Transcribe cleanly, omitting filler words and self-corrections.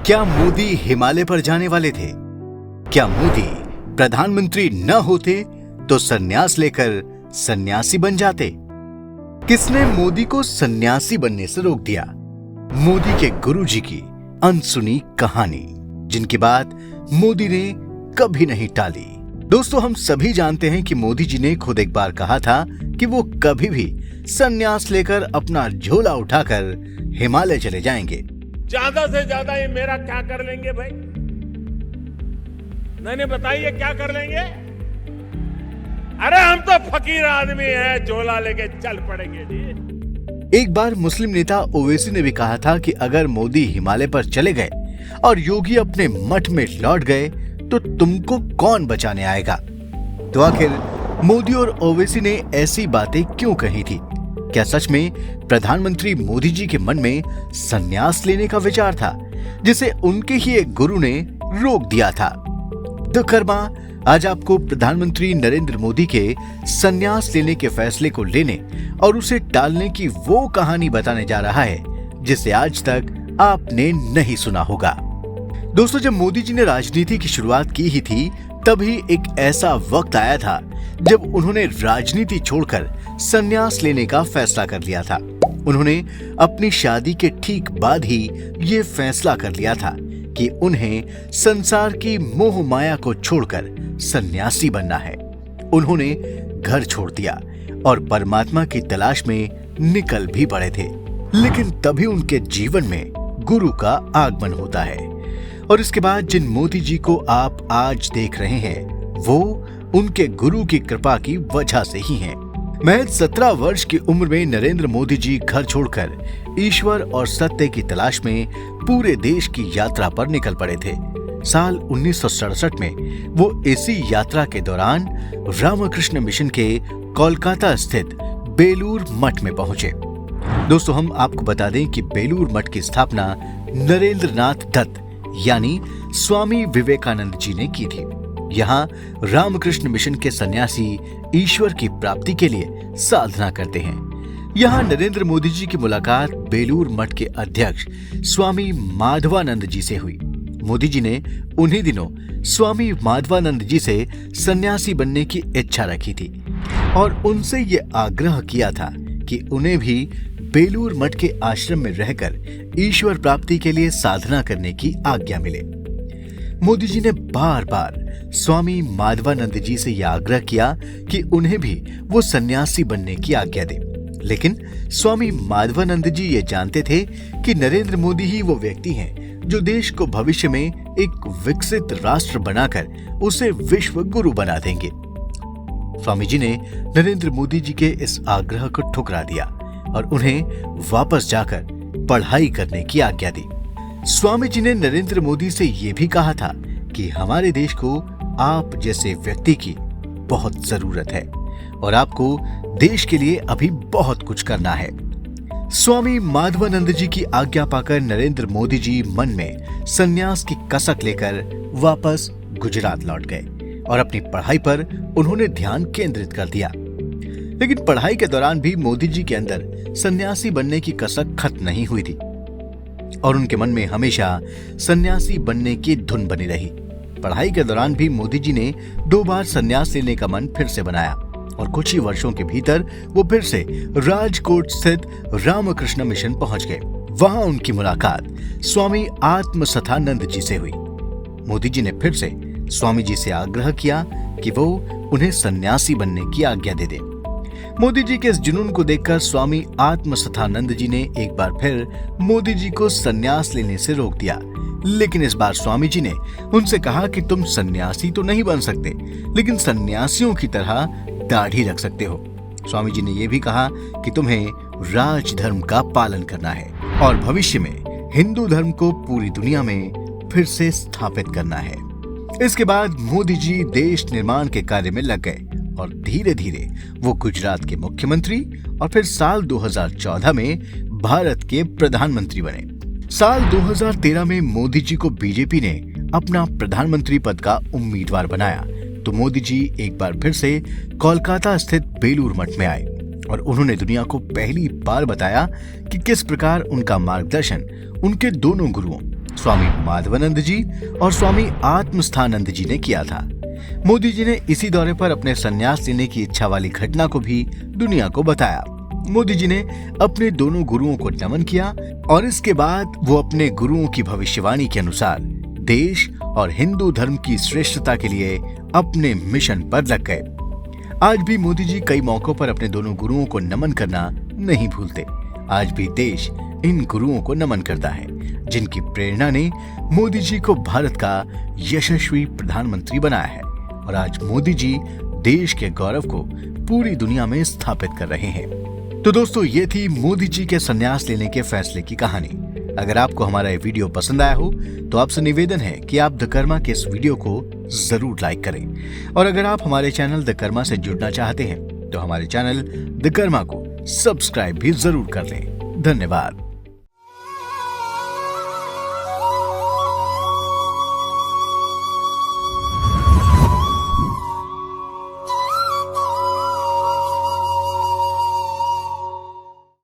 क्या मोदी हिमालय पर जाने वाले थे? क्या मोदी प्रधानमंत्री न होते तो सन्यास लेकर सन्यासी बन जाते? किसने मोदी को सन्यासी बनने से रोक दिया? मोदी के गुरुजी की अनसुनी कहानी, जिनकी बात मोदी ने कभी नहीं टाली। दोस्तों, हम सभी जानते हैं कि मोदी जी ने खुद एक बार कहा था कि वो कभी भी सन्यास लेकर अपना झोला उठाकर हिमालय चले जाएंगे। ज्यादा से ज्यादा ये मेरा क्या कर लेंगे भाई? नहीं बताइए क्या कर लेंगे? अरे हम तो फकीर आदमी हैं, झोला लेके चल पड़ेंगे जी। एक बार मुस्लिम नेता ओवैसी ने भी कहा था कि अगर मोदी हिमालय पर चले गए और योगी अपने मठ में लौट गए तो तुमको कौन बचाने आएगा? तो आखिर मोदी और ओवैसी ने ऐसी बातें क्यों कही थी? क्या सच में प्रधानमंत्री मोदी जी के मन में संन्यास लेने का विचार था, जिसे उनके ही एक गुरु ने रोक दिया था? तो कर्मा आज आपको प्रधानमंत्री नरेंद्र मोदी के संन्यास लेने के फैसले को लेने और उसे टालने की वो कहानी बताने जा रहा है जिसे आज तक आपने नहीं सुना होगा। दोस्तों, जब मोदी जी ने राजनीति की शुरुआत की ही थी, तभी एक ऐसा वक्त आया था जब उन्होंने राजनीति छोड़कर संन्यास लेने का फैसला कर लिया था। उन्होंने अपनी शादी के ठीक बाद ही ये फैसला कर लिया था कि उन्हें संसार की मोह माया को छोड़कर सन्यासी बनना है। उन्होंने घर छोड़ दिया और परमात्मा की तलाश में निकल भी पड़े थे। लेकिन तभी उनके जीवन में गुरु का आगमन होता है और इसके बाद जिन मोदी जी को आप आज देख रहे हैं वो उनके गुरु की कृपा की वजह से ही हैं। महज 17 वर्ष की उम्र में नरेंद्र मोदी जी घर छोड़कर ईश्वर और सत्य की तलाश में पूरे देश की यात्रा पर निकल पड़े थे। साल 1967 में वो इसी यात्रा के दौरान रामकृष्ण मिशन के कोलकाता स्थित बेलूर मठ में पहुंचे। दोस्तों, हम आपको बता दें कि बेलूर मठ की स्थापना नरेंद्र नाथ दत्त यानी स्वामी विवेकानंद जी ने की थी। यहाँ रामकृष्ण मिशन के सन्यासी ईश्वर की प्राप्ति के लिए साधना करते हैं। यहाँ नरेंद्र मोदी जी की मुलाकात बेलूर मठ के अध्यक्ष स्वामी माधवानंद जी से हुई। मोदी जी ने उन्हीं दिनों स्वामी माधवानंद जी से सन्यासी बनने की इच्छा रखी थी और उनसे ये आग्रह किया था कि उन्हें भी बेलूर मठ के आश्रम में रहकर ईश्वर प्राप्ति के लिए साधना करने की आज्ञा मिले। मोदी जी ने बार बार स्वामी माधवानंद जी से यह आग्रह किया कि उन्हें भी वो सन्यासी बनने की आज्ञा दे, लेकिन स्वामी माधवानंद जी ये जानते थे कि नरेंद्र मोदी ही वो व्यक्ति हैं जो देश को भविष्य में एक विकसित राष्ट्र बनाकर उसे विश्व गुरु बना देंगे। स्वामी जी ने नरेंद्र मोदी जी के इस आग्रह को ठुकरा दिया और उन्हें वापस जाकर पढ़ाई करने की आज्ञा दी। स्वामी जी ने नरेंद्र मोदी से यह भी कहा था कि हमारे देश को आप जैसे व्यक्ति की बहुत जरूरत है और आपको देश के लिए अभी बहुत कुछ करना है। स्वामी माधवानंद जी की आज्ञा पाकर नरेंद्र मोदी जी मन में संन्यास की कसक लेकर वापस गुजरात लौट गए और अपनी पढ़ाई पर उन्होंने ध्यान केंद्रित कर दिया। लेकिन पढ़ाई के दौरान भी मोदी जी के अंदर सन्यासी बनने की कसक खत्म नहीं हुई थी और उनके मन में हमेशा सन्यासी बनने की धुन बनी रही। पढ़ाई के दौरान भी मोदी जी ने 2 बार सन्यास लेने का मन फिर से बनाया और कुछ ही वर्षों के भीतर वो फिर से राजकोट स्थित रामकृष्ण मिशन पहुंच गए। वहां उनकी मुलाकात स्वामी आत्मसथानंद जी से हुई। मोदी जी ने फिर से स्वामी जी से आग्रह किया कि वो उन्हें सन्यासी बनने की आज्ञा दे दे। मोदी जी के इस जुनून को देखकर स्वामी आत्मसथानंद जी ने एक बार फिर मोदी जी को सन्यास लेने से रोक दिया। लेकिन इस बार स्वामी जी ने उनसे कहा कि तुम सन्यासी तो नहीं बन सकते, लेकिन सन्यासियों की तरह दाढ़ी रख सकते हो। स्वामी जी ने यह भी कहा कि तुम्हें राजधर्म का पालन करना है और भविष्य में हिंदू धर्म को पूरी दुनिया में फिर से स्थापित करना है। इसके बाद मोदी जी देश निर्माण के कार्य में लग गए और धीरे धीरे वो गुजरात के मुख्यमंत्री और फिर साल 2014 में भारत के प्रधानमंत्री बने। साल 2013 में मोदी जी को बीजेपी ने अपना प्रधानमंत्री पद का उम्मीदवार बनाया तो मोदी जी एक बार फिर से कोलकाता स्थित बेलूर मठ में आए और उन्होंने दुनिया को पहली बार बताया कि किस प्रकार उनका मार्गदर्शन उनके दोनों गुरुओं स्वामी माधवानंद जी और स्वामी आत्मस्थानंद जी ने किया था। मोदी जी ने इसी दौरे पर अपने संन्यास लेने की इच्छा वाली घटना को भी दुनिया को बताया। मोदी जी ने अपने दोनों गुरुओं को नमन किया और इसके बाद वो अपने गुरुओं की भविष्यवाणी के अनुसार देश और हिंदू धर्म की श्रेष्ठता के लिए अपने मिशन पर लग गए। आज भी मोदी जी कई मौकों पर अपने दोनों गुरुओं को नमन करना नहीं भूलते। आज भी देश इन गुरुओं को नमन करता है, जिनकी प्रेरणा ने मोदी जी को भारत का यशस्वी प्रधानमंत्री बनाया है। और आज मोदी जी देश के गौरव को पूरी दुनिया में स्थापित कर रहे हैं। तो दोस्तों, ये थी मोदी जी के संन्यास लेने के फैसले की कहानी। अगर आपको हमारा ये वीडियो पसंद आया हो तो आपसे निवेदन है कि आप द कर्मा के इस वीडियो को जरूर लाइक करें। और अगर आप हमारे चैनल द कर्मा से जुड़ना चाहते हैं तो हमारे चैनल द कर्मा को सब्सक्राइब भी जरूर कर लें। धन्यवाद।